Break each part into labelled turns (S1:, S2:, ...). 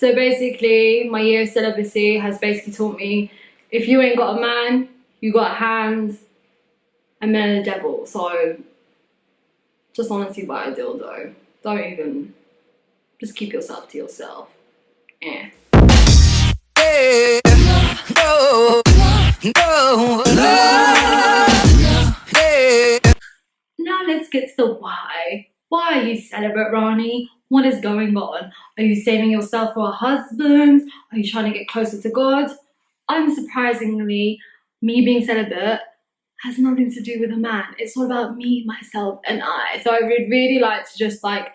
S1: So basically, my year of celibacy has basically taught me, if you ain't got a man, you got hands, and men are the devil. So just honestly buy a dildo. Don't even, just keep yourself to yourself. Yeah. Now let's get to the why. Why are you celibate, Rani? What is going on? Are you saving yourself for a husband? Are you trying to get closer to God? Unsurprisingly, me being celibate has nothing to do with a man. It's all about me, myself, and I. So I would really like to just like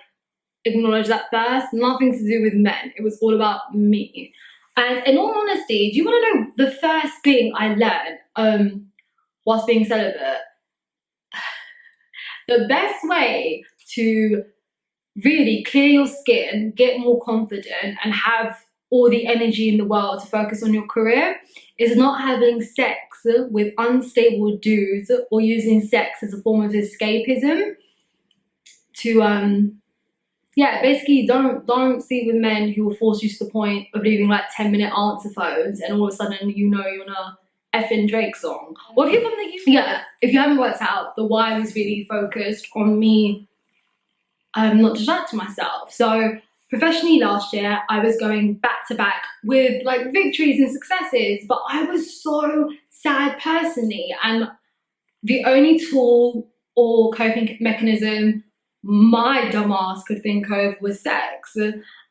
S1: acknowledge that first. Nothing to do with men. It was all about me. And in all honesty, do you want to know the first thing I learned whilst being celibate? The best way to really clear your skin, get more confident, and have all the energy in the world to focus on your career is not having sex with unstable dudes or using sex as a form of escapism to yeah, basically don't sleep with men who will force you to the point of leaving like 10-minute answer phones and all of a sudden you know you're in a effing Drake song. Or if you're from the UK, yeah, if you haven't worked out, the why was really focused on me not distracting myself. So professionally last year, I was going back to back with like victories and successes, but I was so sad personally, and the only tool or coping mechanism my dumb ass could think of was sex.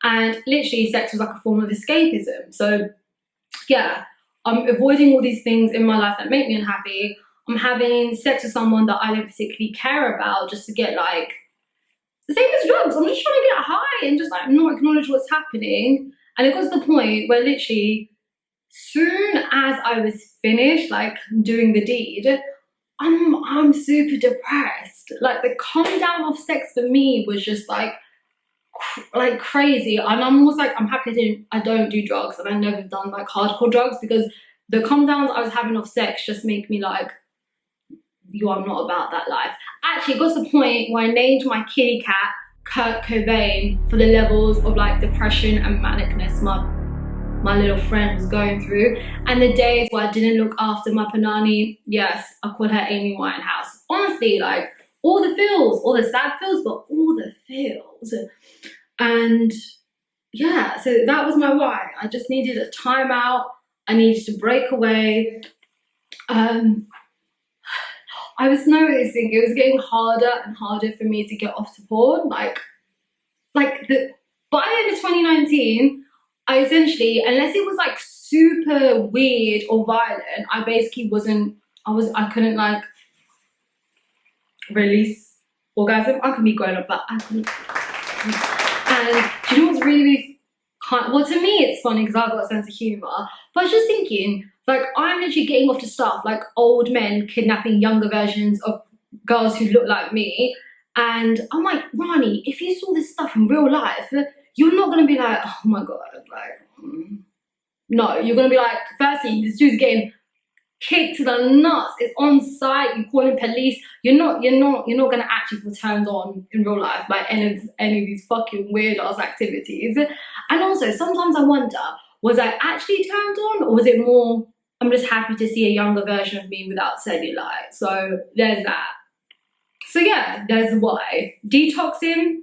S1: And literally sex was like a form of escapism. So yeah, I'm avoiding all these things in my life that make me unhappy. I'm having sex with someone that I don't particularly care about just to get like, the same as drugs. I'm just trying to get high and just like not acknowledge what's happening. And it got to the point where literally soon as I was finished like doing the deed, I'm super depressed. Like the calm down of sex for me was just like crazy. And I'm almost like, I'm happy I don't do drugs, and I never done like hardcore drugs, because the calm downs I was having of sex just make me like, yo, I'm not about that life. Actually, it got to the point where I named my kitty cat Kurt Cobain for the levels of like depression and manicness my little friend was going through. And the days where I didn't look after my panani, yes, I called her Amy Winehouse. Honestly, like all the feels, all the sad feels, but all the feels. And yeah, so that was my why. I just needed a timeout. I needed to break away. I was noticing it was getting harder and harder for me to get off to porn. By the end of 2019, I essentially, unless it was like super weird or violent, I basically I couldn't like release orgasm. I can be grown up, but I couldn't. And do you know what's really well, to me it's funny because I've got a sense of humor, but I was just thinking, like, I'm literally getting off to stuff like old men kidnapping younger versions of girls who look like me, and I'm like, Rani, if you saw this stuff in real life, you're not gonna be like, oh my god, like, no, you're gonna be like, firstly, this dude's getting kicked to the nuts, it's on site, you're calling police, you're not gonna actually feel turned on in real life by any of these fucking weird ass activities. And also, sometimes I wonder, was I actually turned on, or was it more, I'm just happy to see a younger version of me without cellulite? So there's that. So yeah, there's why. Detoxing,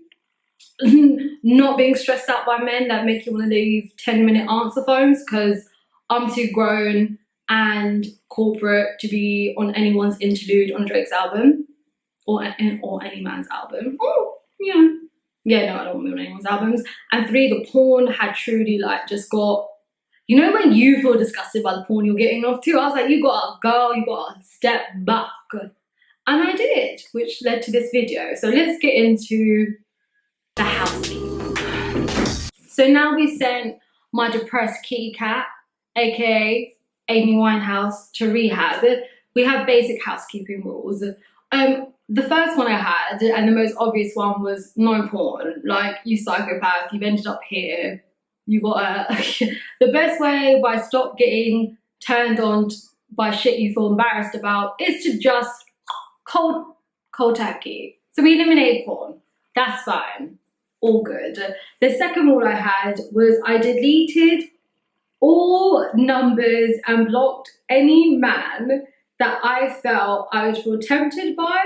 S1: not being stressed out by men that make you want to leave 10-minute answer phones, because I'm too grown and corporate to be on anyone's interlude on Drake's album, or any man's album. Oh, yeah. Yeah, no, I don't want to be on anyone's albums. And 3, the porn had truly like just got, you know when you feel disgusted by the porn you're getting off to? I was like, you gotta go, you gotta step back. And I did, which led to this video. So let's get into the housekeeping. So now we've sent my depressed kitty cat, aka Amy Winehouse, to rehab. We have basic housekeeping rules. The first one I had, and the most obvious one, was no porn. Like, you psychopath, you've ended up here. You gotta the best way by stop getting turned on by shit you feel embarrassed about is to just cold turkey. So we eliminated porn. That's fine. all good. The second rule I had was I deleted all numbers and blocked any man that I felt I would feel tempted by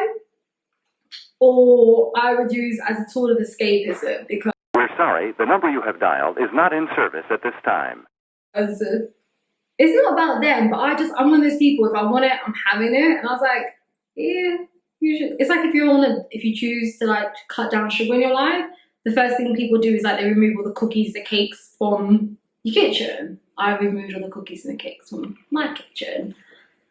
S1: or I would use as a tool of escapism, because
S2: we're sorry, the number you have dialed is not in service at this time.
S1: It's not about them, but I'm one of those people, if I want it, I'm having it. And I was like, yeah, you should. It's like if you choose to like cut down sugar in your life, the first thing people do is like they remove all the cookies, the cakes from your kitchen. I removed all the cookies and the cakes from my kitchen.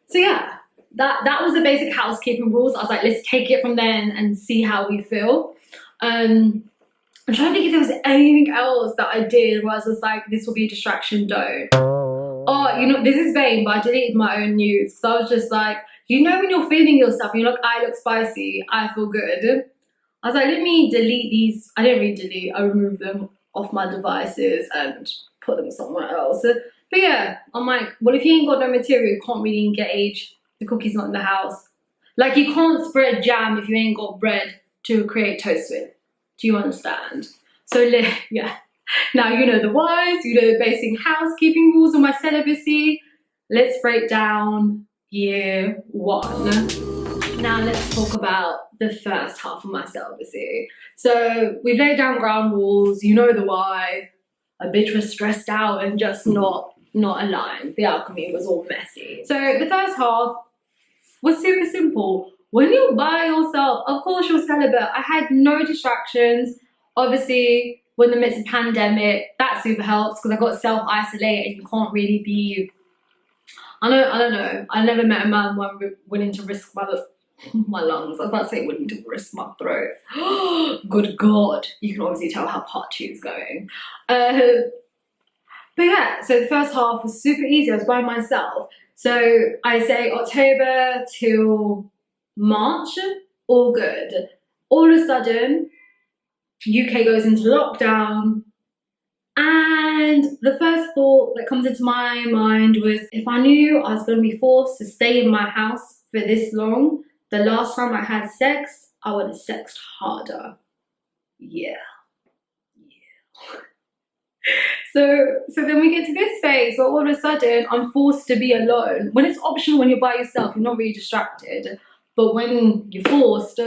S1: So yeah, that was the basic housekeeping rules. I was like, let's take it from there and see how we feel. I'm trying to think if there was anything else that I did where I was just like, this will be a distraction, don't. Oh, you know, this is vain, but I deleted my own news because I was just like, you know, when you're feeling yourself and you're like, I look spicy, I feel good. I was like, let me delete these. I didn't really delete, I removed them off my devices and put them somewhere else. But yeah, I'm like, well, if you ain't got no material, you can't really engage. The cookie's not in the house. Like, you can't spread jam if you ain't got bread to create toast with. Do you understand? So yeah. Now you know the whys, you know the basic housekeeping rules on my celibacy. Let's break down year 1. Now let's talk about the first half of my celibacy. So we've laid down ground rules, you know the why. A bitch was stressed out and just not aligned. The alchemy was all messy. So the first half was super simple. When you're by yourself, of course you're celibate. I had no distractions. Obviously, when the midst of pandemic, that super helps because I got self-isolated and you can't really be, I don't know. I never met a man willing to risk my lungs. I was about to say willing to risk my throat. Good God. You can obviously tell how part 2 is going. But yeah, so the first half was super easy. I was by myself. So I say October till March, all good. All of a sudden, UK goes into lockdown, and the first thought that comes into my mind was, if I knew I was going to be forced to stay in my house for this long, the last time I had sex, I would have sexed harder. Yeah. So then we get to this phase where all of a sudden I'm forced to be alone. When it's optional, when you're by yourself, you're not really distracted. But when you're forced,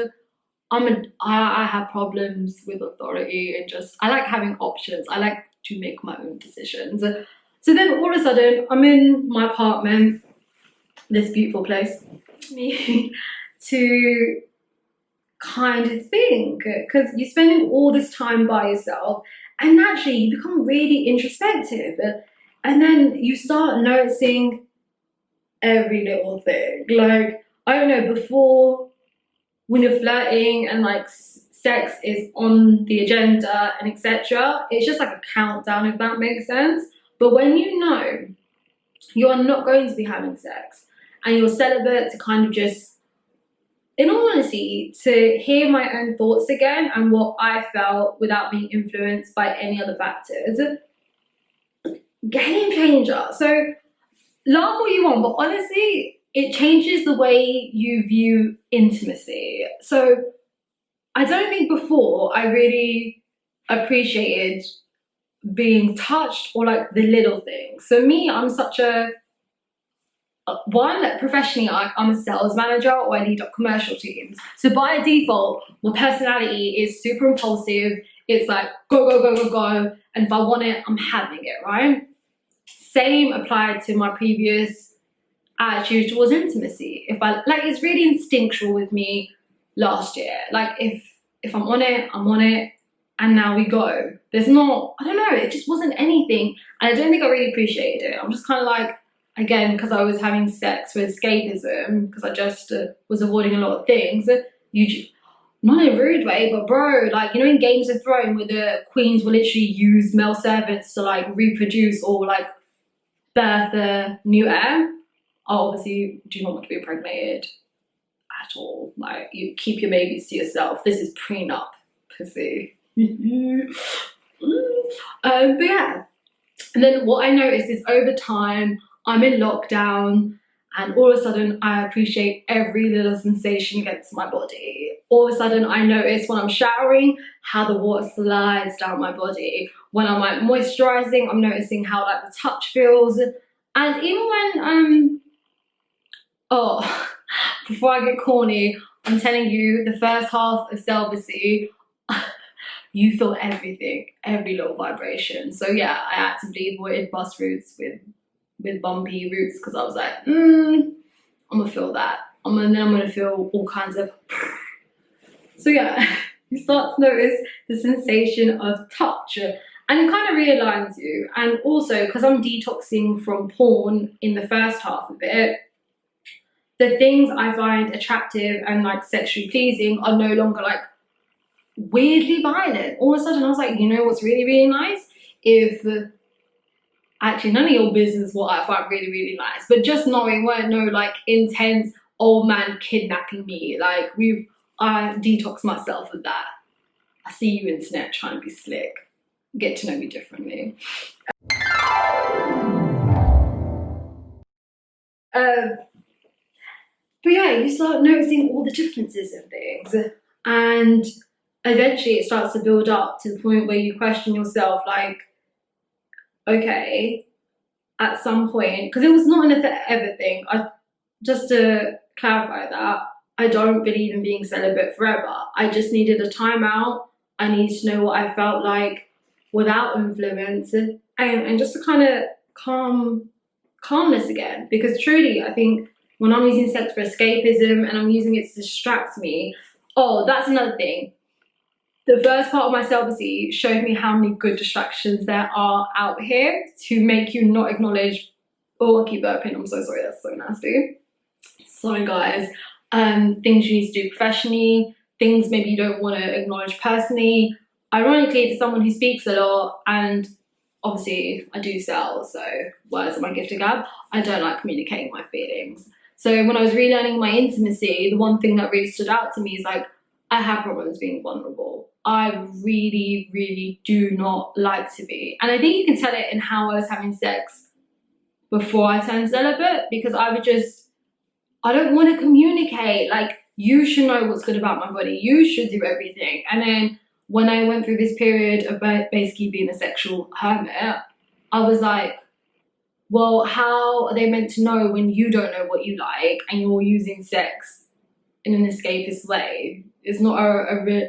S1: I have problems with authority and I like having options. I like to make my own decisions. So then all of a sudden I'm in my apartment, this beautiful place, to kind of think, because you're spending all this time by yourself and naturally you become really introspective, and then you start noticing every little thing. Like, I don't know, before, when you're flirting and like sex is on the agenda and etc., it's just like a countdown, if that makes sense. But when you know you are not going to be having sex and you're celibate, to kind of just, in all honesty, to hear my own thoughts again and what I felt without being influenced by any other factors, game changer. So laugh all you want, but honestly, it changes the way you view intimacy. So I don't think before I really appreciated being touched or like the little things. So me, I'm such a, professionally, I'm a sales manager, or I lead up commercial teams. So by default, my personality is super impulsive. It's like go, go, go, go, go. And if I want it, I'm having it, right? Same applied to my previous attitude towards intimacy. It's really instinctual with me last year. Like if I'm on it, I'm on it, and now we go. There's not, I don't know, it just wasn't anything. And I don't think I really appreciated it. I'm just kind of like, again, because I was having sex for escapism, because I just was avoiding a lot of things. Not in a rude way, but bro, like, you know, in Games of Thrones where the queens will literally use male servants to like reproduce or like birth the new heir. I obviously do not want to be impregnated at all. Like, you keep your babies to yourself. This is prenup, pussy. But yeah, and then what I noticed is over time I'm in lockdown and all of a sudden I appreciate every little sensation against my body. All of a sudden I notice when I'm showering how the water slides down my body. When I'm like moisturizing, I'm noticing how like the touch feels. And even when oh, before I get corny, I'm telling you, the first half of celibacy, you feel everything, every little vibration. So yeah, I actively avoided bus routes with bumpy routes because I was like, I'm gonna feel that. And then I'm gonna feel all kinds of. So yeah, you start to notice the sensation of touch, and it kind of realigns you. And also, because I'm detoxing from porn in the first half of it, the things I find attractive and like sexually pleasing are no longer like weirdly violent. All of a sudden I was like, you know what's really, really nice? If actually none of your business what I find really, really nice, but just knowing weren't no like intense old man kidnapping me. Like I detox myself of that. I see you internet trying to be slick. Get to know me differently. But yeah, you start noticing all the differences in things, and eventually it starts to build up to the point where you question yourself, like, okay, at some point, because it was not an forever thing. Just to clarify that, I don't believe in being celibate forever. I just needed a timeout. I needed to know what I felt like without influence, and just to kind of calmness again. Because truly, I think when I'm using sex for escapism and I'm using it to distract me, oh, that's another thing. The first part of my celibacy showed me how many good distractions there are out here to make you not acknowledge. Oh, I keep burping, I'm so sorry, that's so nasty. Sorry guys. Things you need to do professionally, things maybe you don't want to acknowledge personally. Ironically, for someone who speaks a lot, and obviously I do sell, so words are my gift of gab, I don't like communicating my feelings. So when I was relearning my intimacy, the one thing that really stood out to me is like, I have problems being vulnerable. I really, really do not like to be. And I think you can tell it in how I was having sex before I turned celibate, because I don't want to communicate. Like, you should know what's good about my body. You should do everything. And then when I went through this period of basically being a sexual hermit, I was like, well, how are they meant to know when you don't know what you like and you're using sex in an escapist way? It's not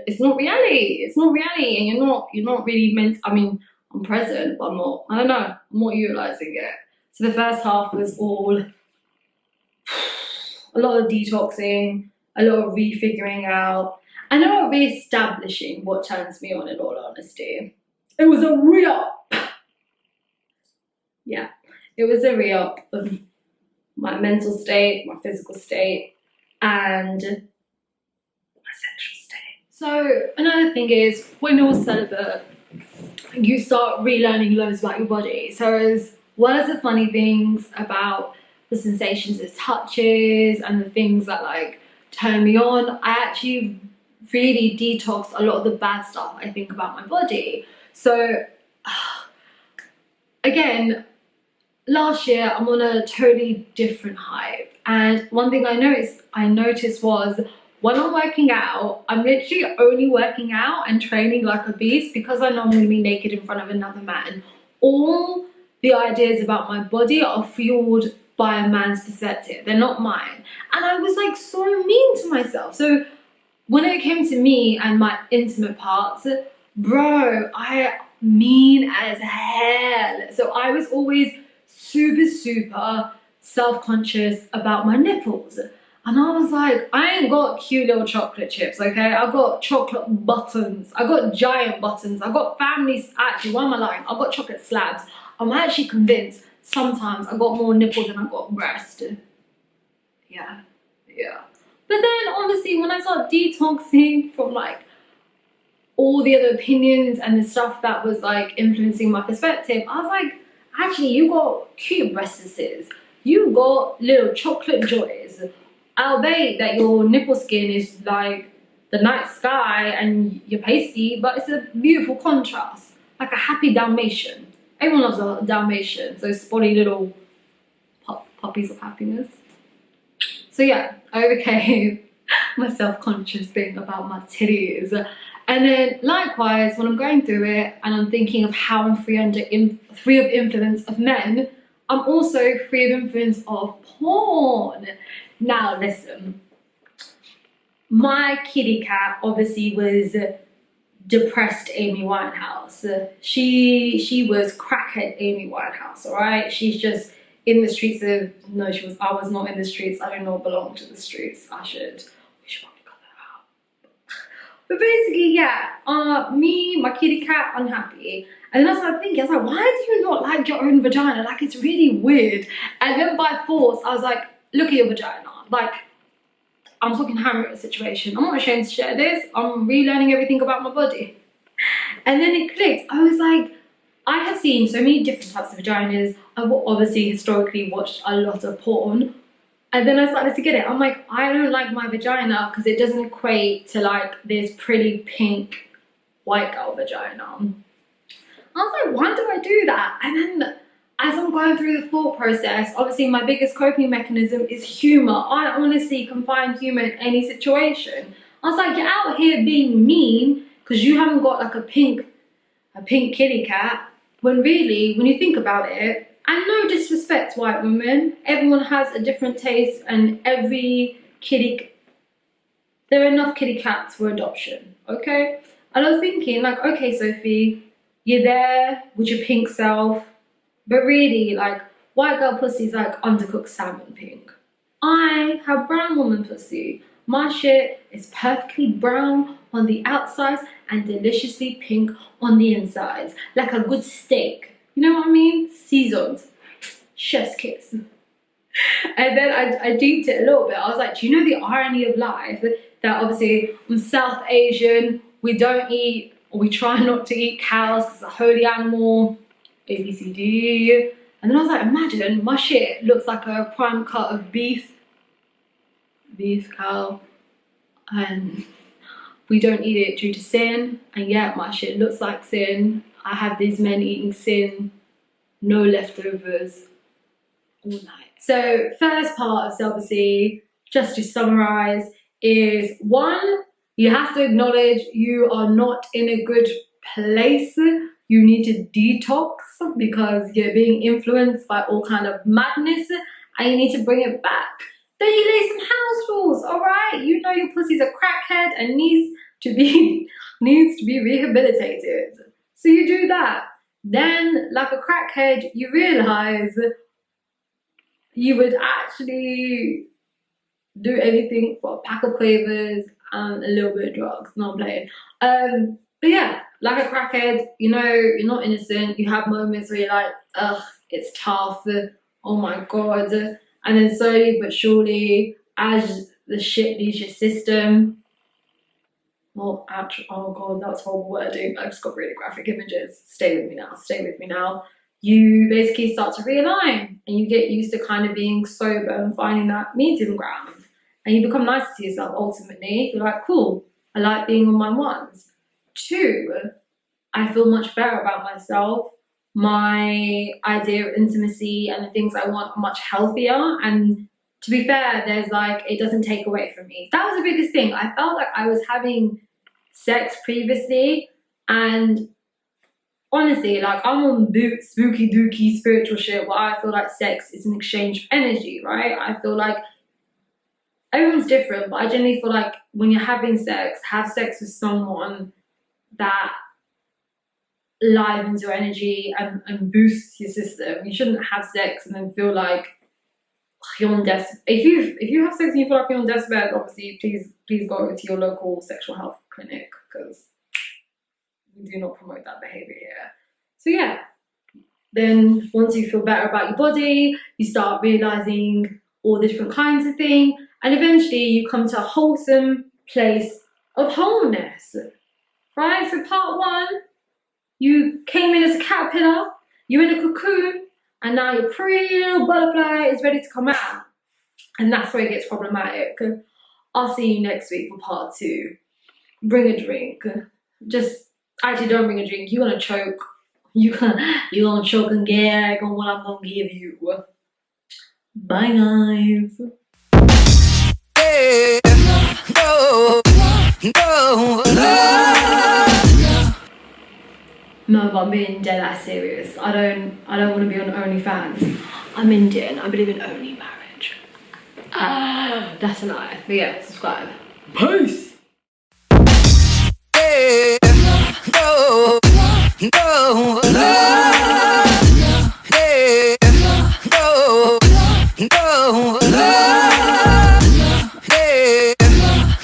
S1: it's not reality. It's not reality, and you're not really meant. I mean, I'm present, but I'm not. I don't know. I'm not utilizing it. So the first half was all a lot of detoxing, a lot of refiguring out, and a lot of re-establishing what turns me on. In all honesty, it was a re-up. Yeah, it was a re-up of my mental state, my physical state, and my sexual state. So another thing is, when you're celibate, you start relearning loads about your body. So as well as the funny things about the sensations of touches and the things that like turn me on, I actually really detox a lot of the bad stuff I think about my body. So again, last year I'm on a totally different hype, and one thing I noticed was when I'm working out, I'm literally only working out and training like a beast because I know I'm going to be naked in front of another man. All the ideas about my body are fueled by a man's perspective. They're not mine. And I was like so mean to myself. So when it came to me and my intimate parts, bro, I mean as hell. So I was always super self-conscious about my nipples. And I was like, I ain't got cute little chocolate chips, okay? I got chocolate buttons. I got giant buttons. I got families. Actually, why am I lying? I got chocolate slabs. I'm actually convinced sometimes I got more nipple than I got breast. Yeah. But then obviously when I start detoxing from like all the other opinions and the stuff that was like influencing my perspective, I was like, actually, you got cute breastises. You got little chocolate joys. Albeit that your nipple skin is like the night sky and you're pasty, but it's a beautiful contrast, like a happy Dalmatian. Everyone loves a Dalmatian, those spotty little puppies of happiness. So yeah, I overcame my self-conscious thing about my titties. And then likewise, when I'm going through it and I'm thinking of how I'm free of influence of men, I'm also free of influence of porn. Now listen, my kitty cat obviously was depressed Amy Winehouse. She was crackhead Amy Winehouse, alright? She's just in the streets of, no, I was not in the streets. I do not belong to the streets. We should probably cut that out. But basically, yeah, me, my kitty cat, unhappy. And then I started thinking, I was like, why do you not like your own vagina? Like, it's really weird. And then by force, I was like, look at your vagina. Like, I'm talking hammer situation. I'm not ashamed to share this. I'm relearning everything about my body. And then it clicked. I was like, I have seen so many different types of vaginas. I've obviously historically watched a lot of porn. And then I started to get it. I'm like, I don't like my vagina because it doesn't equate to like this pretty pink white girl vagina. I was like, why do I do that? And then as I'm going through the thought process, obviously my biggest coping mechanism is humor. I honestly can find humor in any situation. I was like, you're out here being mean because you haven't got like a pink kitty cat. When really, when you think about it, and no disrespect to white women, everyone has a different taste and there are enough kitty cats for adoption, okay? And I was thinking like, okay, Sophie, you're there with your pink self, but really, like, white girl pussy is like undercooked salmon pink. I have brown woman pussy. My shit is perfectly brown on the outsides and deliciously pink on the insides. Like a good steak. You know what I mean? Seasoned. Chef's kiss. And then I deeped it a little bit. I was like, do you know the irony of life? That obviously I'm South Asian. We don't eat, or we try not to eat cows because it's a holy animal. A, B, C, D. And then I was like, imagine my shit looks like a prime cut of beef cow, and we don't eat it due to sin, and yet my shit looks like sin. I have these men eating sin, no leftovers all night. So first part of celibacy, just to summarize, is one, you have to acknowledge you are not in a good place. You need to detox because you're being influenced by all kind of madness, and you need to bring it back. Then you lay some house rules, all right? You know your pussy's a crackhead and needs to be rehabilitated. So you do that. Then, like a crackhead, you realize you would actually do anything for a pack of quavers and a little bit of drugs. Not playing. But yeah, like a crackhead, you know, you're not innocent. You have moments where you're like, ugh, it's tough. Oh my God. And then slowly but surely, as the shit leaves your system, well, actually, oh God, that's horrible wording. I just got really graphic images. Stay with me now, stay with me now. You basically start to realign and you get used to kind of being sober and finding that medium ground. And you become nicer to yourself ultimately. You're like, cool, I like being on my ones. Two, I feel much better about myself. My idea of intimacy and the things I want are much healthier. And to be fair, there's like, it doesn't take away from me. That was the biggest thing. I felt like I was having sex previously, and honestly, like I'm on spooky dooky spiritual shit where I feel like sex is an exchange of energy, right? I feel like everyone's different, but I generally feel like when you're having sex, have sex with someone that livens your energy and boosts your system. You shouldn't have sex and then feel like you're on death. If you have sex and you feel like you're on deathbed, obviously please go to your local sexual health clinic because we do not promote that behavior here. So yeah, then once you feel better about your body, you start realizing all the different kinds of things, and eventually you come to a wholesome place of wholeness, right? So part one, you came in as a caterpillar, you're in a cocoon, and now your pretty little butterfly is ready to come out. And that's where it gets problematic. I'll see you next week for part two. Bring a drink. Actually don't bring a drink. You're gonna choke. You're gonna choke and gag on what I'm gonna give you. Bye guys.
S3: yeah. No, no, no.
S1: No, but I'm being dead ass serious. I don't want to be on OnlyFans. I'm Indian. I believe in only marriage. That's a lie. But yeah, subscribe. Peace.